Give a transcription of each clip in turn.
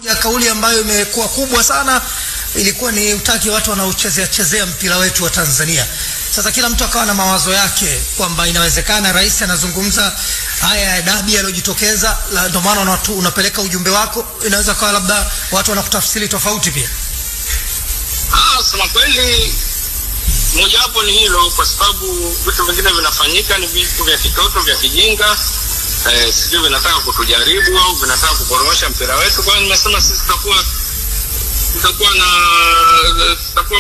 Moja kauli ambayo imekuwa kubwa sana ilikuwa ni utaki watu wanaochezea mpira wetu wa Tanzania. Sasa kila mtu akawa na mawazo yake kwamba inawezekana rais anazungumza haya ya dabi yaliyojitokeza, ndio maana unapeleka ujumbe wako, inaweza kuwa labda watu wanakutafsiri tofauti pia. Sema kweli moja hapo ni hilo, kwa sababu vitu vingine vinafanyika ni vitu vya kitoto vya kijinga, sio vinataka kutujaribu au vinataka kuporomosha mpira wetu. Kwa hiyo nimesema sisi tutakuwa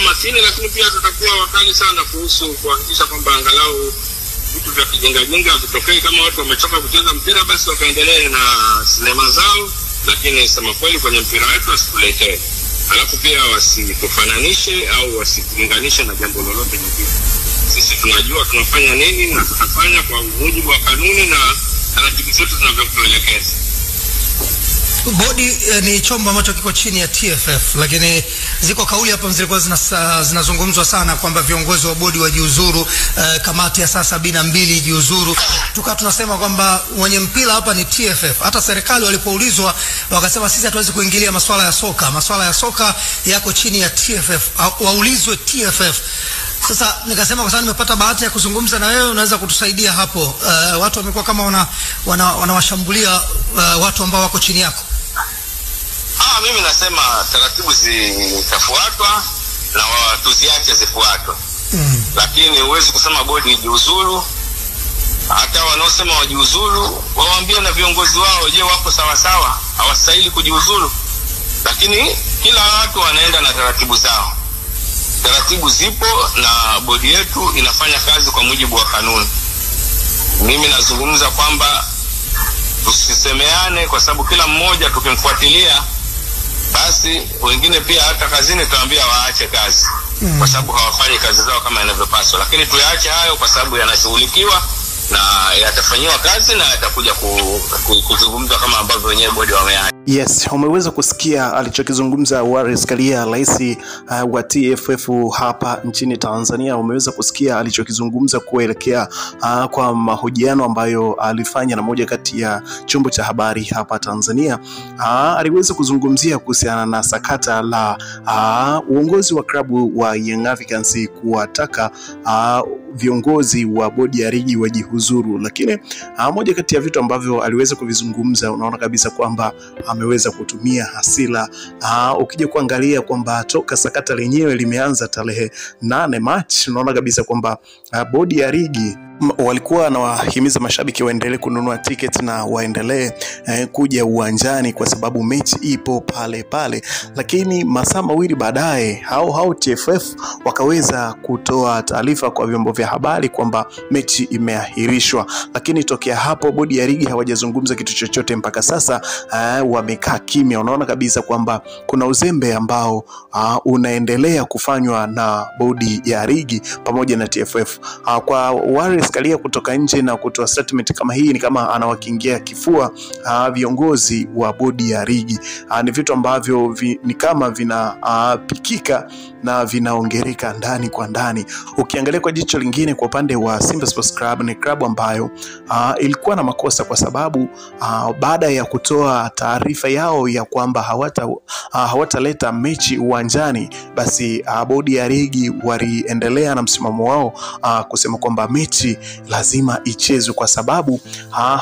makini, lakini pia tutakuwa wakali sana kuhusu kuhakikisha kwamba angalau vitu vya kijinga vitokee. Kama watu wamechoka kucheza mpira, basi wakaendelee na sinema zao, lakini sema kweli kwenye mpira wetu wasituletee. Alafu pia wasitufananishe au wasitulinganishe na jambo lolote lingine. Sisi tunajua tunafanya nini na tutafanya kwa mujibu wa kanuni na taratibu zetu zinavyotuelekeza. Bodi ni chombo ambacho kiko chini ya TFF, lakini ziko kauli hapa zilikuwa zinazungumzwa sana kwamba viongozi wa bodi wajiuzuru, kamati ya saa 72 jiuzuru. Tunasema kwamba mwenye mpira hapa ni TFF. Hata serikali walipoulizwa wakasema sisi hatuwezi kuingilia masuala ya soka. Masuala ya soka yako chini ya TFF, waulizwe TFF. Sasa nikasema kwa sababu nimepata bahati ya kuzungumza na wewe, unaweza kutusaidia hapo. Watu wamekuwa kama wanawashambulia watu ambao wako chini yako. Mimi nasema taratibu zitafuatwa na tuziache zifuatwe. Lakini huwezi kusema bodi ijiuzuru. Hata wanaosema wajiuzuru waambie na viongozi wao, je, wako sawa sawa? Hawastahili kujiuzuru. Lakini kila watu wanaenda na taratibu zao. Taratibu zipo na bodi yetu inafanya kazi kwa mujibu wa kanuni. Mimi nazungumza kwamba tusisemeane, kwa sababu kila mmoja tukimfuatilia basi wengine pia hata kazini tuambia waache kazi kwa sababu hawafanyi kazi zao kama inavyopaswa. Lakini tuyaache hayo kwa sababu yanashughulikiwa na yatafanywa kazi na yatakuja kuzungumzwa kama ambavyo wenyewe bodi wameacha. Yes, umeweza kusikia alichokizungumza Wallace Karia, rais wa TFF hapa nchini Tanzania. Umeweza kusikia alichokizungumza kuelekea kwa mahojiano ambayo alifanya na moja kati ya chombo cha habari hapa Tanzania. Aliweza kuzungumzia kuhusiana na sakata la uongozi wa klabu wa Young Africans kuwataka viongozi wa bodi ya ligi wajihuzuru. Lakini moja kati ya vitu ambavyo aliweza kuvizungumza, unaona kabisa kwamba ameweza kutumia hasira. Ukija kuangalia kwamba toka sakata lenyewe limeanza tarehe 8 Machi, unaona kabisa kwamba bodi ya ligi walikuwa wanawahimiza mashabiki waendelee kununua tiketi na waendelee kuja uwanjani kwa sababu mechi ipo pale pale. Lakini masaa mawili baadaye hao TFF wakaweza kutoa taarifa kwa vyombo vya habari kwamba mechi imeahirishwa. Lakini tokea hapo bodi ya ligi hawajazungumza kitu chochote mpaka sasa. Wamekaa kimya. Unaona kabisa kwamba kuna uzembe ambao unaendelea kufanywa na bodi ya ligi pamoja na TFF. Kwa Wallace Karia kutoka nje na kutoa statement kama hii ni kama anawakingia kifua viongozi wa bodi ya ligi. Ni vitu ambavyo ni kama vinapikika na vinaongereka ndani kwa ndani. Ukiangalia kwa jicho lingine, kwa upande wa Simba Sports Club, ni klabu ambayo ilikuwa na makosa kwa sababu baada ya kutoa taarifa yao ya kwamba hawataleta mechi uwanjani, basi bodi ya ligi waliendelea na msimamo wao kusema kwamba mechi lazima ichezwe kwa sababu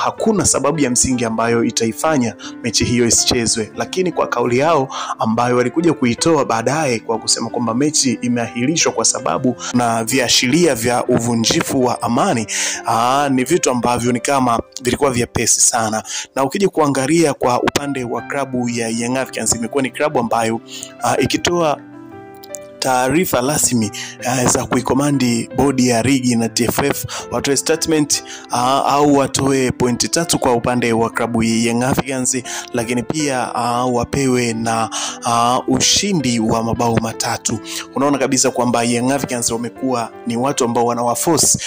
hakuna sababu ya msingi ambayo itaifanya mechi hiyo isichezwe. Lakini kwa kauli yao ambayo walikuja kuitoa baadaye kwa kusema kwamba mechi imeahirishwa kwa sababu na viashiria vya uvunjifu wa amani, ni vitu ambavyo ni kama vilikuwa vyepesi sana. Na ukija kuangalia kwa upande wa klabu ya Young Africans, imekuwa ni klabu ambayo ikitoa taarifa rasmi za kuikomandi bodi ya ligi na TFF watoe statement au watoe pointi 3 kwa upande wa klabu ya Young Africans, lakini pia wapewe na ushindi wa mabao 3. Unaona kabisa kwamba Young Africans wamekuwa ni watu ambao wanawaforce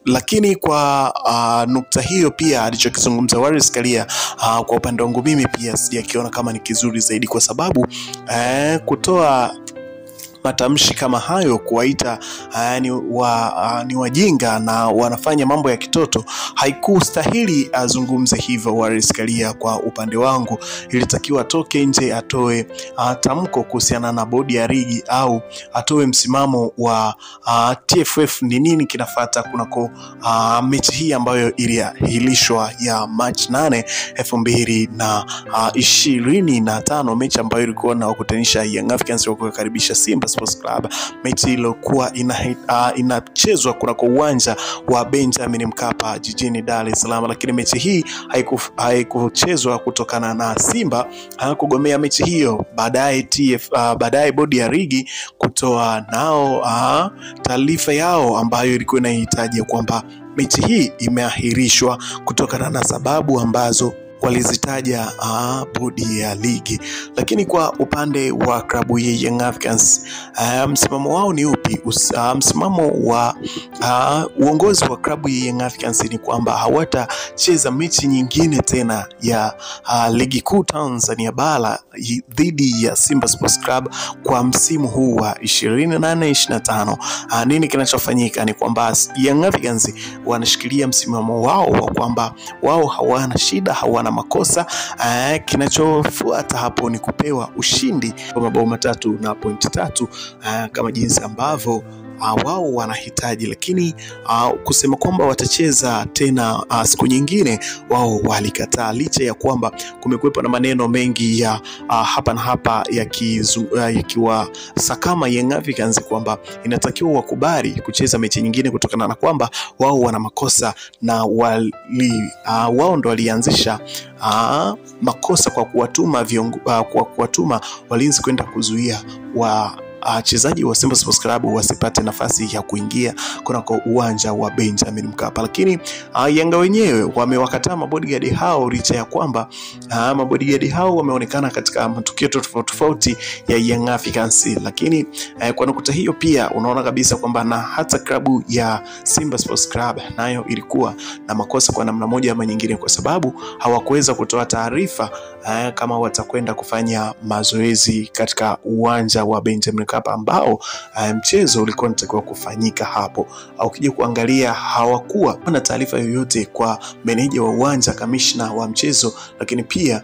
Lakini kwa nukta hiyo pia alichokizungumza Wallace Karia kwa upande wangu mimi pia sijakiona kama ni kizuri zaidi, kwa sababu kutoa matamshi kama hayo, kuwaita ni wajinga na wanafanya mambo ya kitoto, haikustahili azungumze hivyo Wallace Karia. Kwa upande wangu ilitakiwa atoke nje, atoe tamko kuhusiana na bodi ya ligi, au atoe msimamo wa TFF ni nini kinafuata kunako mechi hii ambayo iliahirishwa ya March 8, 2025, mechi ambayo ilikuwa na wakutanisha Young Africans wakikaribisha Simba Sports Club, mechi iliyokuwa inachezwa kunako uwanja wa Benjamin Mkapa jijini Dar es Salaam. Lakini mechi hii haikuchezwa kutokana na Simba kugomea mechi hiyo. Baadaye bodi ya ligi kutoa nao taarifa yao ambayo ilikuwa inahitaji kwamba mechi hii imeahirishwa kutokana na sababu ambazo walizitaja bodi ya ligi. Lakini kwa upande wa klabu ya Young Africans, msimamo wao ni upi? Msimamo wa uongozi wa klabu ya Young Africans ni kwamba hawatacheza mechi nyingine tena ya ligi kuu Tanzania bara dhidi ya Simba Sports Club kwa msimu huu wa 28-25. Nini kinachofanyika ni kwamba Young Africans wanashikilia msimamo wao wa kwamba wao hawana shida, hawana makosa. Kinachofuata hapo ni kupewa ushindi wa mabao 3 na pointi 3 kama jinsi ambavyo wao wanahitaji. Lakini kusema kwamba watacheza tena siku nyingine, wao walikataa, licha ya kwamba kumekuwepo na maneno mengi ya hapa na hapa yakiwa sakama Young Africans kwamba inatakiwa wakubali kucheza mechi nyingine kutokana na kwamba wao wana makosa na wao ndo walianzisha makosa kwa kuwatuma walinzi kwenda kuzuia wachezaji wa Simba Sports Club wasipate nafasi ya kuingia kunako uwanja wa Benjamin Mkapa. Lakini Yanga wenyewe wamewakataa mabodyguard hao, licha ya kwamba mabodyguard hao wameonekana katika matukio tofauti ya Young Africans. Lakini kwa nukta hiyo pia unaona kabisa kwamba na hata klabu ya Simba Sports Club nayo ilikuwa na makosa kwa namna moja ama nyingine, kwa sababu hawakuweza kutoa taarifa kama watakwenda kufanya mazoezi katika uwanja wa Benjamin Mkapa ambao mchezo ulikuwa unatakiwa kufanyika hapo. Au ukija kuangalia hawakuwa na taarifa yoyote kwa meneja wa uwanja, kamishna wa mchezo, lakini pia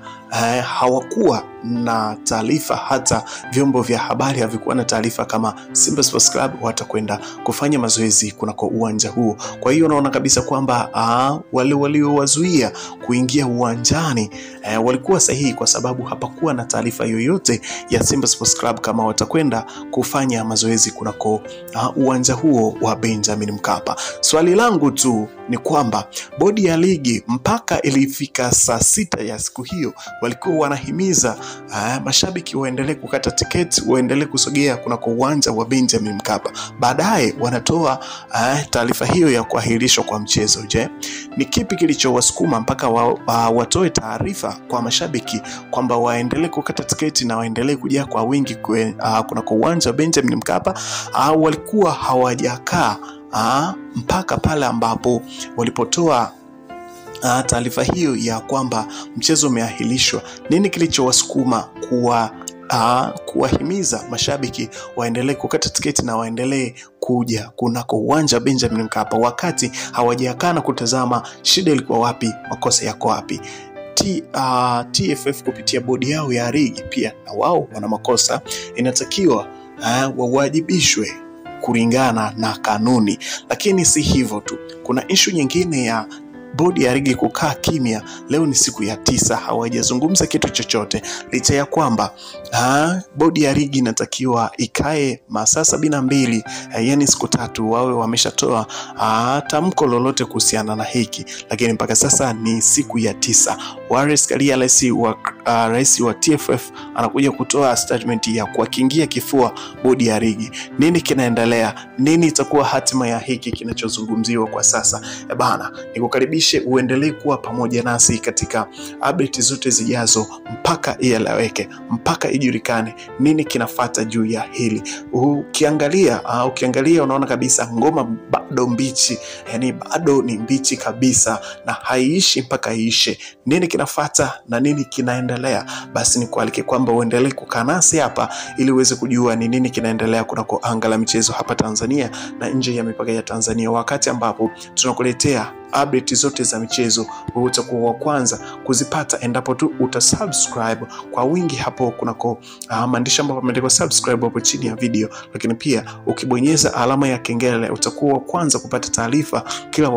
hawakuwa na taarifa, hata vyombo vya habari havikuwa na taarifa kama Simba Sports Club watakwenda kufanya mazoezi kunako uwanja huo. Kwa hiyo unaona kabisa kwamba wale waliowazuia kuingia uwanjani walikuwa sahihi, kwa sababu hapakuwa na taarifa yoyote ya Simba Sports Club kama watakwenda kufanya mazoezi kunako uwanja huo wa Benjamin Mkapa. Swali langu tu ni kwamba bodi ya ligi mpaka ilifika saa 6 ya siku hiyo walikuwa wanahimiza mashabiki waendelee kukata tiketi, waendelee kusogea kunako uwanja wa Benjamin Mkapa. Baadaye wanatoa taarifa hiyo ya kuahirishwa kwa mchezo. Je, ni kipi kilichowasukuma mpaka watoe taarifa kwa mashabiki kwamba waendelee kukata tiketi na waendelee kuja kwa wingi kunako uwanja wa Benjamin Mkapa? Walikuwa hawajakaa mpaka pale ambapo walipotoa taarifa hiyo ya kwamba mchezo umeahirishwa? Nini kilichowasukuma kuwahimiza mashabiki waendelee kukata tiketi na waendelee kuja kunako uwanja wa Benjamin Mkapa wakati hawajakaa na kutazama shida ilikuwa wapi, makosa yako wapi? TFF kupitia bodi yao ya ligi pia na wao wana makosa, inatakiwa wawajibishwe kulingana na kanuni. Lakini si hivyo tu, kuna issue nyingine ya bodi ya ligi kukaa kimya. Leo ni siku ya 9 hawajazungumza kitu chochote, licha ya kwamba bodi ya ligi inatakiwa ikae masaa 72, yani siku 3 wawe wameshatoa tamko lolote kuhusiana na hiki. Lakini mpaka sasa ni siku ya 9. Wallace Karia, rais wa TFF, anakuja kutoa statement ya kuwakingia kifua bodi ya ligi. Nini kinaendelea? Nini itakuwa hatima ya hiki kinachozungumziwa kwa sasa? Bana, nikukaribisha nikukaribishe uendelee kuwa pamoja nasi katika update zote zijazo mpaka ieleweke, mpaka ijulikane nini kinafuata juu ya hili. Ukiangalia unaona kabisa ngoma bado mbichi, yani bado ni mbichi kabisa na haiishi mpaka iishe. Nini kinafuata na nini kinaendelea? Basi nikualike kwamba uendelee kukaa nasi hapa ili uweze kujua ni nini kinaendelea kunako anga la michezo hapa Tanzania na nje ya mipaka ya Tanzania, wakati ambapo tunakuletea update zote za michezo. Wewe utakuwa wa kwanza kuzipata endapo tu utasubscribe kwa wingi hapo kunako maandishi ambapo yameandikwa subscribe hapo chini ya video, lakini pia ukibonyeza alama ya kengele utakuwa wa kwanza kupata taarifa kila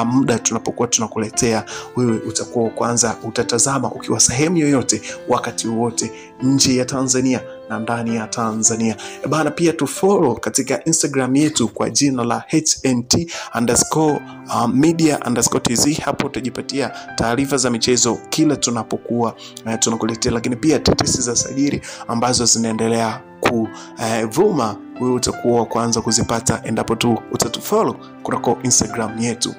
muda tunapokuwa tunakuletea. Wewe utakuwa wa kwanza, utatazama ukiwa sehemu yoyote wakati wote nje ya Tanzania na ndani ya Tanzania. Bana, pia tufollow katika Instagram yetu kwa jina la HNT_media_tz. Hapo utajipatia taarifa za michezo kila tunapokuwa tunakuletea, lakini pia tetesi za sajili ambazo zinaendelea kuvuma, wewe utakuwa wa kwanza kuzipata endapo tu utatufollow kunako Instagram yetu.